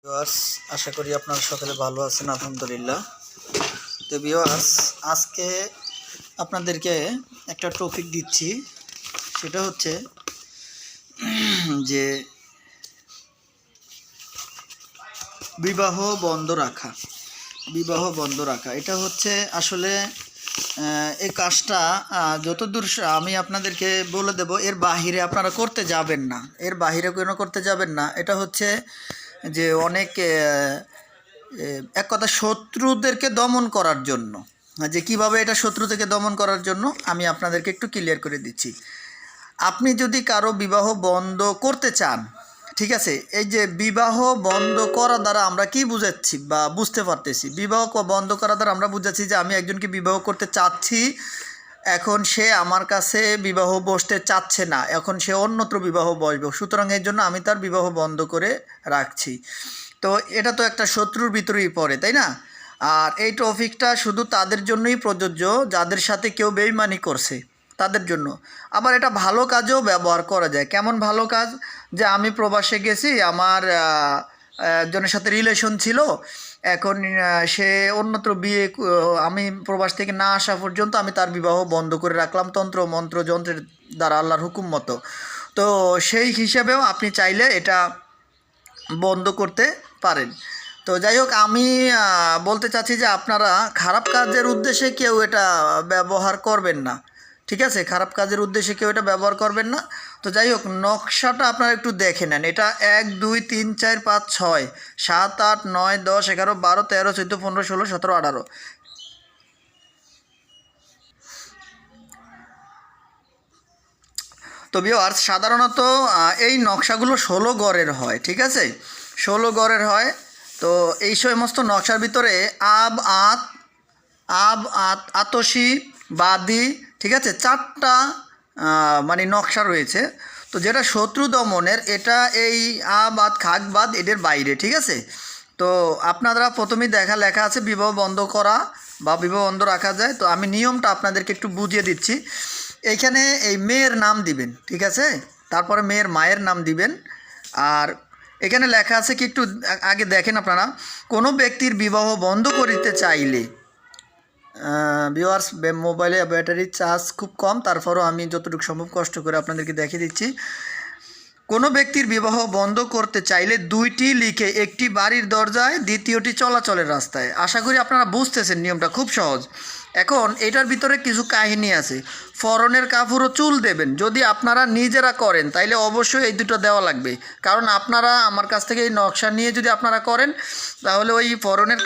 Viewers, আশা করি আপনারা সকলে ভালো আছেন। আলহামদুলিল্লাহ। তো ভিউয়ার্স, আজকে আপনাদেরকে একটা টপিক দিচ্ছি, সেটা হচ্ছে যে বিবাহ বন্ধ রাখা। এটা হচ্ছে আসলে এই কাজটা যতদূর আমি আপনাদেরকে বলে দেব, এর বাহিরে আপনারা করতে যাবেন না। কেন করতে যাবেন না? এটা হচ্ছে যে অনেক এক কথা শত্রুদেরকে দমন করার জন্য। যে কিভাবে এটা শত্রু থেকে দমন করার জন্য আমি আপনাদেরকে একটু ক্লিয়ার করে দিচ্ছি। আপনি যদি কারো বিবাহ বন্ধ করতে চান, ঠিক আছে, এই যে বিবাহ বন্ধ করা দ্বারা আমরা কি বুঝাচ্ছি বা বুঝতে পারতেছি? বিবাহ বন্ধ করা দ্বারা আমরা বুঝাচ্ছি যে আমি একজনকে বিবাহ করতে চাচ্ছি, এখন সে আমার কাছে বিবাহ বসতে চাচ্ছে না, এখন সে অন্যত্র বিবাহ বসবে, সুতরাং এর জন্য আমি তার বিবাহ বন্ধ করে রাখছি। তো এটা তো একটা শত্রুর ভিতরেই পড়ে, তাই না? আর এই টপিকটা শুধু তাদের জন্যই প্রযোজ্য যাদের সাথে কেউ বেইমানি করছে, তাদের জন্য। আবার এটা ভালো কাজেও ব্যবহার করা যায়। কেমন ভালো কাজ? যে আমি প্রবাসে গেছি, আমার একজনের সাথে রিলেশন ছিল, এখন সে অন্যত্র বিয়ে, আমি প্রবাস থেকে না আসা পর্যন্ত আমি তার বিবাহ বন্ধ করে রাখলাম তন্ত্র মন্ত্র যন্ত্রের দ্বারা, আল্লাহর হুকুম মতো। তো সেই হিসাবেও আপনি চাইলে এটা বন্ধ করতে পারেন। তো যাই হোক, আমি বলতে চাচ্ছি যে আপনারা খারাপ কাজের উদ্দেশ্যে কেউ এটা ব্যবহার করবেন না, ঠিক আছে? খারাপ কাজের উদ্দেশ্যে কেউ এটা ব্যবহার করবেন না। তো যাই হোক, নকশাটা আপনারা একটু দেখে নেন। এটা 1 2 3 4 5 6 7 8 9 10 11 12 13 14 15 16 17 18। তো ভিউয়ার্স, সাধারণত এই নকশাগুলো 16 গড়ের হয়, ঠিক আছে? 16 গড়ের হয়। তো এই সমস্ত নকশার ভিতরে আব আত আব আত আতসি বাদি, ঠিক আছে, 4টা মানে নকশা রয়েছে। তো যেটা শত্রু দমনের, এটা এই আব আত খাক বাদ এদের বাইরে, ঠিক আছে? তো আপনারা প্রথমেই লেখা আছে বিবাহ বন্ধ করা বা বিবাহ বন্ধ রাখা যায়। তো আমি নিয়মটা আপনাদেরকে একটু বুঝিয়ে দিচ্ছি। এইখানে এই মেয়ের নাম দিবেন, ঠিক আছে? তারপরে মেয়ের মায়ের নাম দিবেন। আর এখানে লেখা আছে কি, একটু আগে দেখেন আপনারা। কোনো ব্যক্তির বিবাহ বন্ধ করিতে চাইলে, ভিউয়ার্স, মোবাইলে ব্যাটারির চার্জ খুব কম, তারপরও আমি যতটুকু সম্ভব কষ্ট করে আপনাদেরকে দেখিয়ে দিচ্ছি। কোনো ব্যক্তির বিবাহ বন্ধ করতে চাইলে 2টি লিখে, একটি বাড়ির দরজায়, দ্বিতীয়টি চলাচলের রাস্তায়। আশা করি আপনারা বুঝতেছেন, নিয়মটা খুব সহজ। এখন এটার ভিতরে কিছু কাহিনী আছে। ফরনের কাপড় ও চুল দেবেন। যদি আপনারা নিজেরা করেন তাইলে অবশ্যই এই দুটো দেওয়া লাগবে, কারণ আপনারা আমার কাছ থেকে এই নকশা নিয়ে যদি আপনারা করেন তাহলে ওই ফরনের